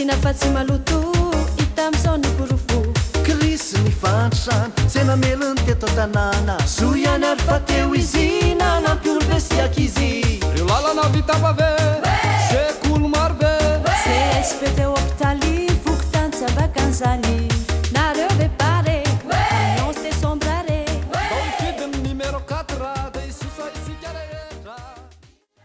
Sina fatsy maloto ita am'izao ny borofo Krisy ny fantrany sena melony teto tanàna Soiany ary fa teo izy nanampiolbe sy akizy Reo lalana vita bave sekolo maro be CSP teo hôpitaly voko tantsavakan'izany nareo ve pare annonce de sombrare Vidiny numéro 4 dia isosa isika rehetra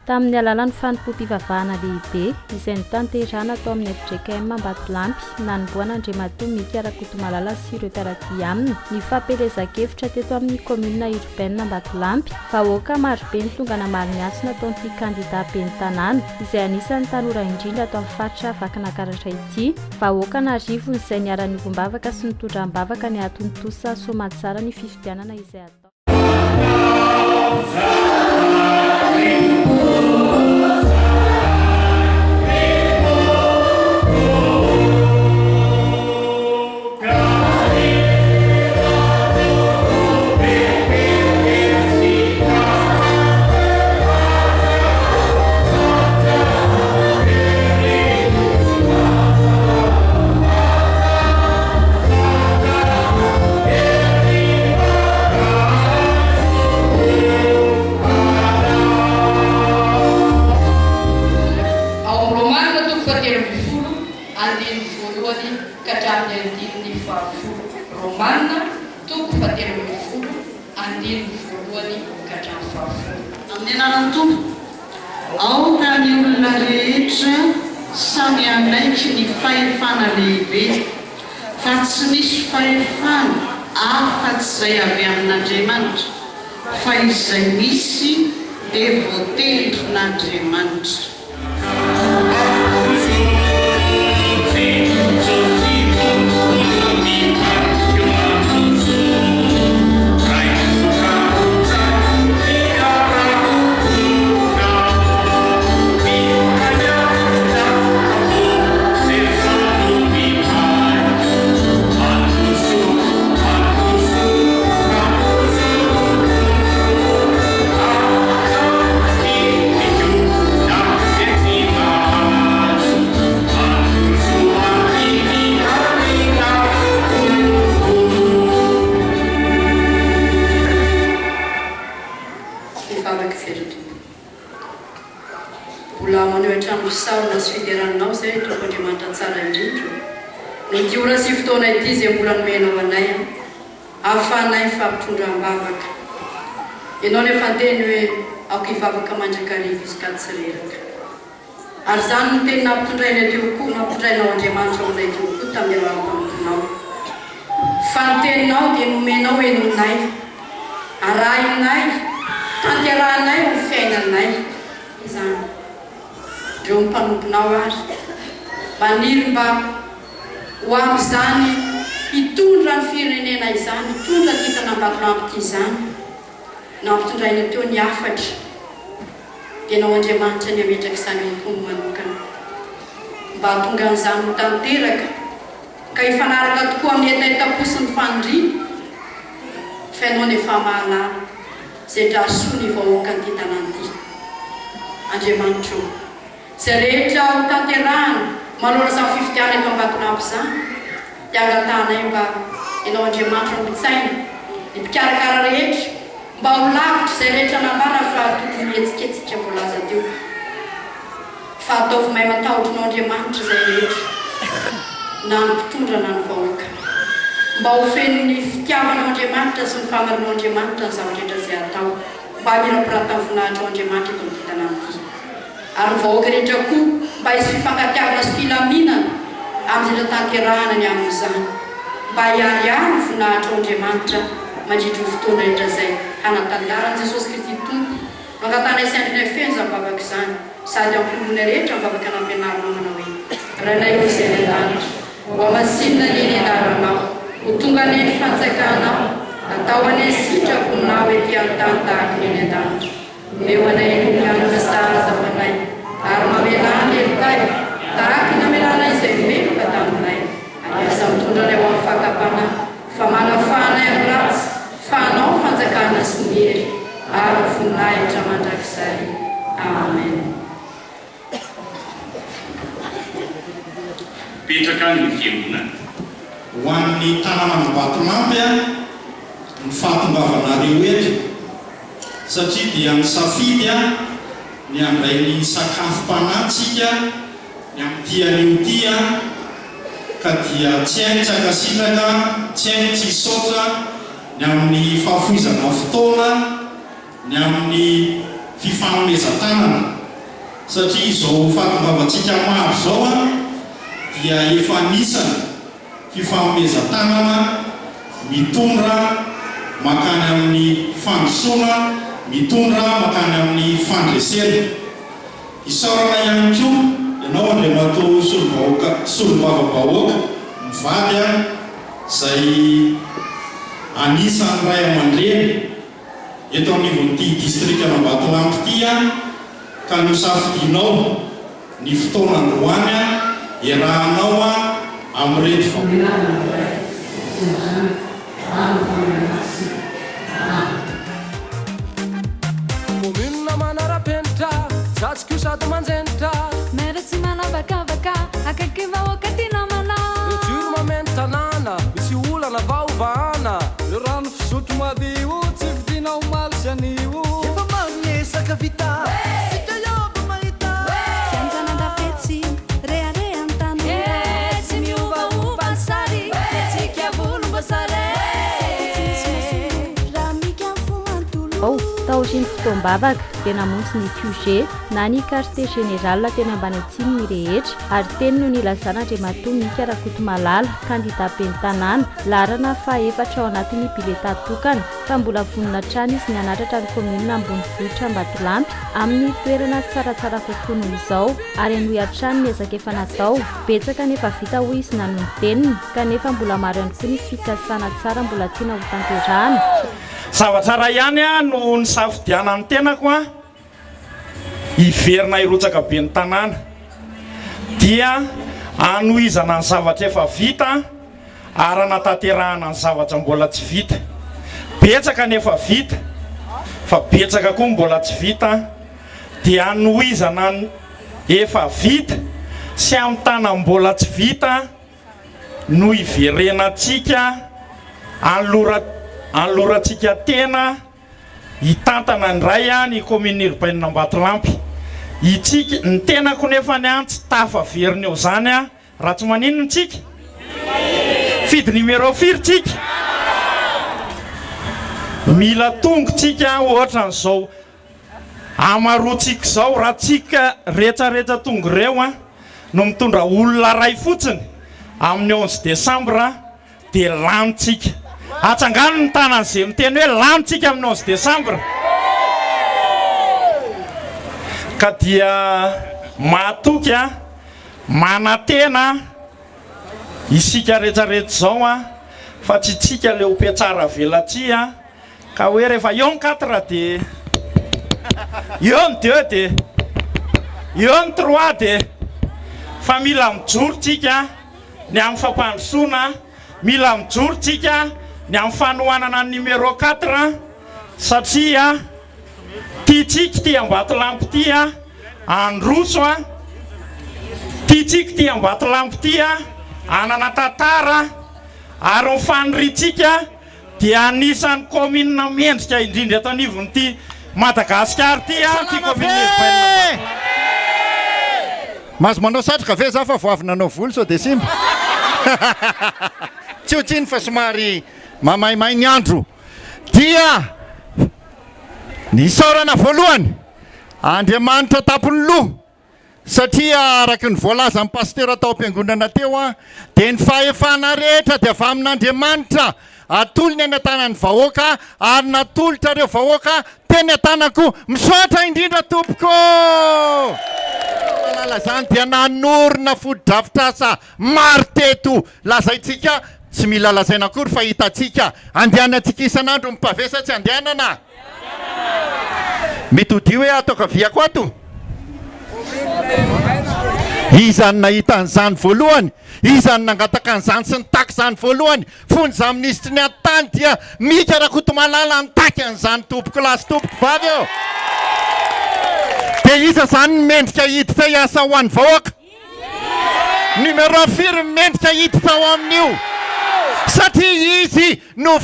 Tamin'ny alalan'ny fanompoam-pivavahana lehibe izay notanterahina tao amin'ny FJKM Ambatolampy nanombohan'Andriamatoa Mika RAKOTOMALALA sy ireo mpanaradia aminy ny fampielezan-kevitra teto amin'ny Commune Urbaine Ambatolampy. Vahoaka marobe ny tonga namaly antso nataon'ity Kandida Ben'ny Tanana izay anisan'ny tanora indrindra ato amin'ny Faritra Vakinankaratra ity. Vahoaka n'arivo izay niara-niombombava sy notanterahina ny anatin'ny tosa ama-tsara ny fifidianana izay atao. Aoka ny olona rehetra samy anaiky ny fahefana lehibe fa tsy misy fahefana afa-tsy izay avy amin'Andriamanitra fa izay misy dia voatelin'Andriamanitra. Saona sy fiderananao zay tompandriamanitra tsara indrindra ny ora sy fotoana ity zay mbola nomenao anay ahafahanay fampitondrambavaka ianao nefa anteny hoe ako hivavaka mandrakarivo izy ka tsy reraka ary zany no teny nampitondraina teo koa nampitondrainao Andriamanitra aminay teo koa tamin'ny alalanao fa ny teninao dia nomenao henonay arahinay tanterahanay ny fiainanay izany reo mpanomponao ary maniry mba ho amin'izany hitondra ny firenena izany hitondra titana Ambatolampy ity izany nampitondraina teo ny afatra ianao Andriamanitra ny ametraka izany ampono manokana mba hatonga an'izany ho tanteraka ka hifanaraka tokoa amin'ny etaitapo sy ny fanondriana fa ianao nefa mahalala izay drasoa ny vahoaka ny tanàn'ity Andriamanitra izay rehetra ho tanterahana manolona izany fifidiana eto Ambatolampy izany dia angatanay mba ianao Andriamanitra no hitsaina ny mpikarakara rehetra mba ho lavitra izay rehetra namara fa tokony mihetsiketsika voalaza teo fa ataovy mahay matahotrinao Andriamanitra izay rehetra na ny mpitondra na ny vahoaka mba ho fenony fitiavanao Andriamanitra sy ny famarinao Andriamanitra ny zavatra rehetra izay atao mba mirapiratany voninahitranao Andriamanitra eto amin'ny tanàn'ity ary ny vahoaka rehetra koa mba hisy fifankatiavana sy filaminana amin'izay tanterahana ny amin'izany mba hiariary ny voninahitranao Andriamanitra mandrindra ny fotoana rehetra izay hanatandaran'i Jesosy Kristy Tompo mangatanay saindrana feno izany vavaka izany sady amponona rehetra mivavaka nampianarinao manao hoe ranay izay an-danitra ho amasinina neny anaranao ho tonga neny fanjakanao atao any sitraponao ety an-tany tahaka neny an-danitra meo anay nianana sahazavanay ary mamelana elokay tahaka namelana izay meloka taminay asa mitondranay ho amin'ny fakapana fa manafanay amin'ny ratsy fa anao fanjakana sy ny hery ary voninahitra mandrakizay. Amen. petraka ny fiangonana. Ho an'ny tanàna Ambatolampy ny fahatongavanareo eto satria dia misafidy ny andray ny sakafom-panatsika ny amin'ity ka dia tsy hainy tsy akasitraka, tsy hainy tsy hisaotra ny amin'ny fahafoizana fotoana, ny amin'ny fifanomezan-tanana satria izao fahatongavantsika maro zao dia efa anisany fifanomezan-tanana mitondra makany amin'ny fandrosoana, mitondra makany amin'ny fandresena. Isaorana ihany koa ianao Andriamatoa solom-bava-bahoaka mivady izay anisan'ny ray aman-dreny eto anivon'ity distrika Ambatolampy ity ka nosafidinao ny fotoanandroany iarahanao amin'irety Commune manara-penitra tsatsika io sady manjenitra meratsy manavakavaka akaiky vahoaka ty namana jiro mameno tanàna misy olana vaovahana io rano fisotro madio tsy vidinao maly sy anio efa magnesaka vita sika iaby mahita fianjanandafetsy reharehan-tany tsy miovaova ny sary etsika volom-boasary raha mika fomantolo taorian'ny fotoam-bavaka dia namontsy ny QG na ny Quartier Général teny Ambany Atsimo ny rehetra ary teny no nilazan'Andriamatoa Mika RAKOTOMALALA Kandida Ben'ny Tanàna larana faha-4 ao anatin'ny Bileta Tokana fa mbola vonona trano izy nianaratra ny Commune Urbaine Ambatolampy amin'ny toerana tsaratsara kokoa noho izao ary anohy an-trano niezaka efa natao betsaka nefa vita hoy izy nanon teniny kanefa mbola maro ihany koa ny fikasana tsara mbola tiana ho tanterahina. Zavatsara ihany no nisafidianany tenako iverina irotsaka Ben'ny Tanàna dia anohizana ny zavatra efa vita ary natanterahana ny zavatra mbola tsy vita. Betsaka nefa vita fa betsaka koa mbola tsy vita dia anohizana ny efa vita sy amin'ny tana mbola tsy vita no iverenantsika anlorantsika tena hitantana ny ray ny Commune Urbaine Ambatolampy itsika ny tenako nefa ny tsy tafaveriny eo zany raha tsy maninona tsika fidy numéro 4 tsika mila tongotsika ohatra n'izao amaroantsika zao raha tsika rehetrarehetra tongo ireo no mitondra olona ray fotsiny amin'ny 11 décembre dia lanitsika atsangano ny tanan'izay miteny hoe lanitsika amin'ny 11 décembre ka dia mahatoky manatena isika rehetrarehetra zao fa tsy tsika le opiatsara velatsy ka hoe rehefa eo ny 4 dia eo ny 2 dia eo ny 3 dia fa mila mijorotsika ny amin'ny fampandrosoana mila mijorotsika ny amin'ny fanohanana ny numéro 4 satria tiatsika ty Ambatolampy ty androso tiatsika ty Ambatolampy ty anana tantara ary ny faniritsika dia anisan'ny commune mendrika indrindra eto anivon'ity Madagasikara ty Commune Urbaine. Mazo manao satroka ve za fa voavy nanao volo sao dia simba tsy ho tsiny fa somary mamaimay ny andro dia ny isaorana voalohany Andriamanitra tampony loha satria araky ny voalaza amin'ny pasteur tao am-piangonana teo dia ny fahefana rehetra dia avy amin'Andriamanitra atolony any an-tanan'ny vahoaka ary natolotra ireo vahoaka teny an-tanako misaotra indrindra tompoko lala zany dia nanorona fodo-drafitrasa maro teto lazaitsika tsy mila lazaina akory fa hitatsika andehanantsika isan'andro mipavesa tsy andehanana mety ho dio hoe ataoko aviako ato izany nahita an'izany voalohany izany nangataka an'izany sy nitaky izany voalohany fony za ministry ny an-tany dia Mika RAKOTOMALALA nitaky an'izany tompoko lasy tompoko vavy eo dia iza zany ny mendrika hiditra hiasa ho an'ny vahoaka numéro firy mendrika hita tao amin'io satria izy no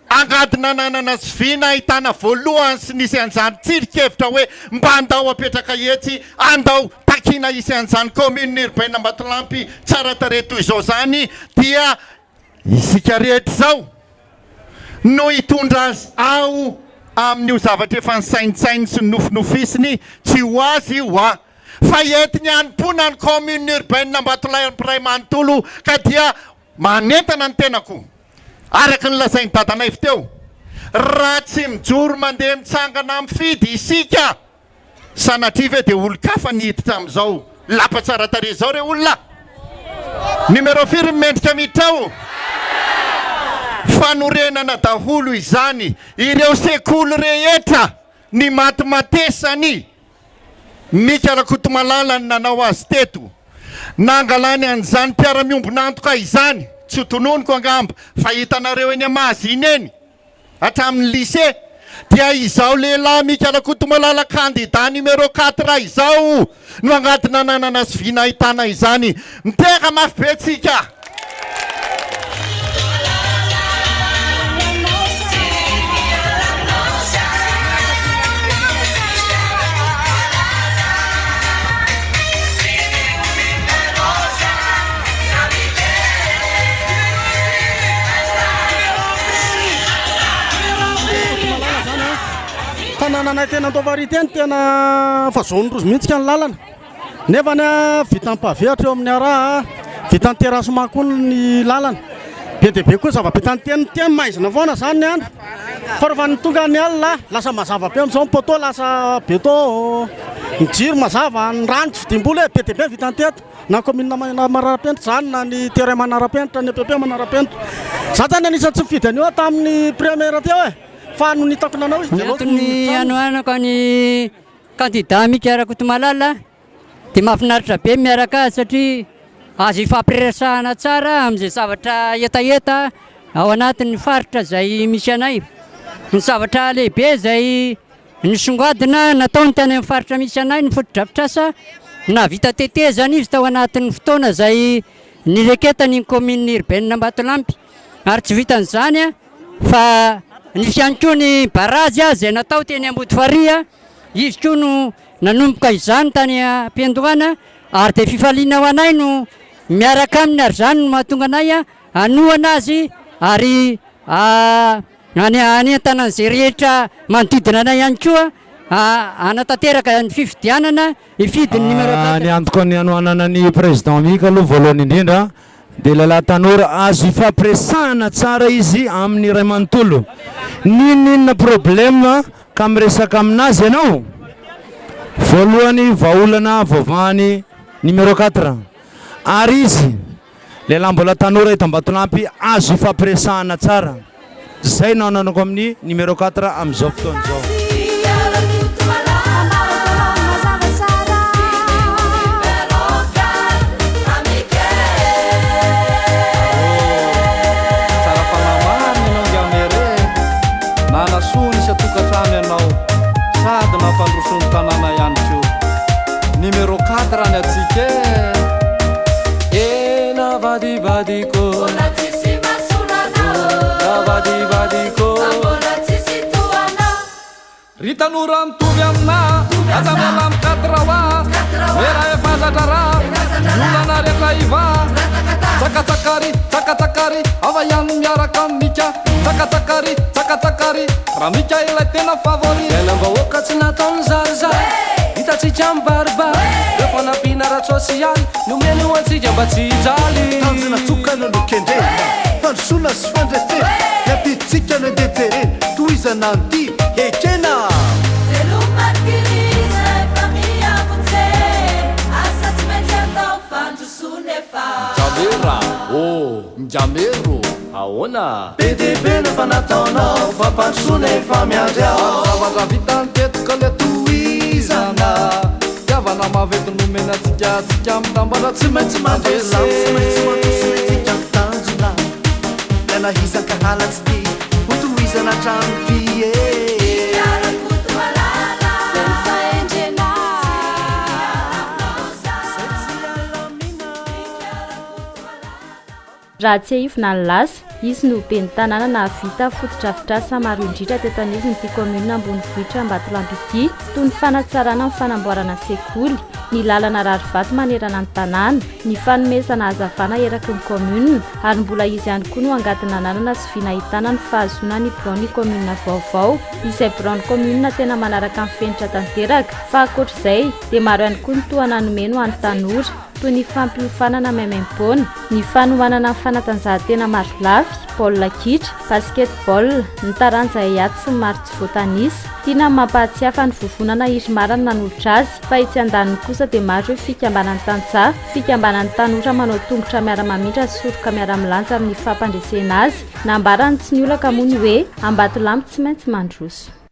angadina nanana sy vina ahitana voalohany sy nisy an'izany tsirikevitra hoe mba andao apetraka etsy andao takina isy an'izany commune urbaine Ambatolampy tsara tareto izao zany dia isika rehetra zao no hitondra azy ao amin'io zavatra efa nysainsainy sy nofinofisiny tsy ho azy hoa fa entiny hanim-pona ny commune urbaine Ambatolampy ray manontolo ka dia manentana ny tenako araka ny lazainy dadanay teo raha tsy mijoro mandeha mitsangana mifidy isika sanatrive dia olo-kafa nihiditra amin'izao lapa tsara tare zao re olona numéro firy mendrika miditra fanorenana daholo izany ireo sekoly rehetra ny matimatesany Mika RAKOTOMALALA ny nanao azy teto nangalany an'izany mpiara-miombonantoka izany tsy ho tononoko angamba fa hitanareo eny amazy iny eny hatramin'ny lycée dia izao lehilahy Mika RAKOTOMALALA kandida numéro 4 izao no agnatina nanana sy vina ahitana izany miteka mafy be tsika tanànanay tena antovarity tena fazonindrozy mihitsika ny lalana nefa ny vita ampavehatra eo amin'ny araha vita ny terasement koa ny lalana be dia be koa zava-bitany teny maizina foana zany ny andro fa rehefa ny tonga ny alina lasa mazava be amin'izao ny poto lasa beton ny jiro mazava ny rano tsy vidimbola be dia be vita ny teto na commune manara-penitra zany na ny terrain manara-penitra ny EPP manara-penitra za tany anisany tsy mifidy an'io tamin'ny première teo fa no nitako nanao izy ny anoanako ny kandida Mika RAKOTOMALALA dia mahafinaritra be miaraka azy satria azo ifampiresahana tsara amin'izay zavatra etaeta ao anatin'ny faritra izay misy anay ny zavatra lehibe izay nisongadina nataony tany amin'ny faritra misy anay ny foto-drafitrasa na vita tetezana izy tao anatin'ny fotoana izay nireketany commune urbaine Ambatolampy ary tsy vitan'izany fa nisy ihany koa ny barazy izay natao teny Ambodifaria izy koa no nanomboka izany tany am-piandohana ary dia fifaliana ho anay no miaraka aminy ary zany no mahatonga anay anoana azy ary anentana an'izay rehetra manodidina anay ihany koa anatanteraka ny fifidianana ifidy ny numéro 4 ny antoko ny anoanana ny président Mika aloha voalohany indrindra dia lalahy tanora azo ifampiresahana tsara izy amin'ny ray manontolo ninona problème ka miresaka aminazy ianao voalohany vahaolana vaovany numéro 4 ary izy lehilahy mbola tanora eto Ambatolampy azo ifampiresahana tsara zay naonanako amin'ny numéro 4 amin'izao fotoana izao nanasoa nisy atokantrano ianao sady mampandrosony tanàna ihany ko numéro 4 any atsika navadibadiko navadibadiko ry tanora mitovy amina aza miala amin'ny 4 hoa era efazatra raha olana rehetra iva tsakatsakary tsakatsakary ava ihany miaraka amin'ny Mika tsakatsakary tsakatsakary raha Mika ilay tena favori vahoaka tsy nataony zarizary hitatsika mibaribary reo fanampiana ara-tsosialy nomeny ho antsika mba tsy hijaly tanjona tsokana no kendrena fandrosoana sy fandretena niampitsika no deterena tohizana an'ity ekena Jamera, Jamero, aona PDB no fa nataonao fampandrosoana efa miandry ao zavatra vitany tetika le tohizana tiavana mavety nomena atsika mitambatra tsy maintsy mandresao tsy maintsy mandrosoitsika mitanjona mianahisaka halatsy ty ho tohizana hatranoty raha tsy haivina ny lasa izy no ben'ny tanàna nahavita fotodrafitrasa maro indrindra teto anivon'ity commune Ambonivohitra Ambatolampy ity, toy ny fanatsarana ny fanamboarana sekoly, ny lalana rarivato manerana ny tanàna, ny fanomezana hazavana eraky ny commune, ary mbola izy ihany koa no angatina nanana sy vinahitana ny fahazona ny braony commune vaovao, izay braony commune tena manaraka amin'ny fenitra tanteraka, fa ankoatr'izay dia maro ihany koa ny tohana nomeno an'ny tanora toy ny fampiofanana maimaimpona, ny fanomanana ny fanatanjahantena maro lafy, baolina kitra, basketball, ny taranja hiaty sy ny maro tsy voatanisa. Tiana mampahatsiafa ny vovonana iry marana nanolotra azy, fa itsy andaniny kosa dia maro hoe fikambanan'ny tantsaha, fikambanan'ny tanora manao tongotra miara-mamindra sy soroka miara-milanja amin'ny fampandresena azy, nambarany tsy ny olaka moa ny hoe Ambatolampy tsy maintsy mandroso.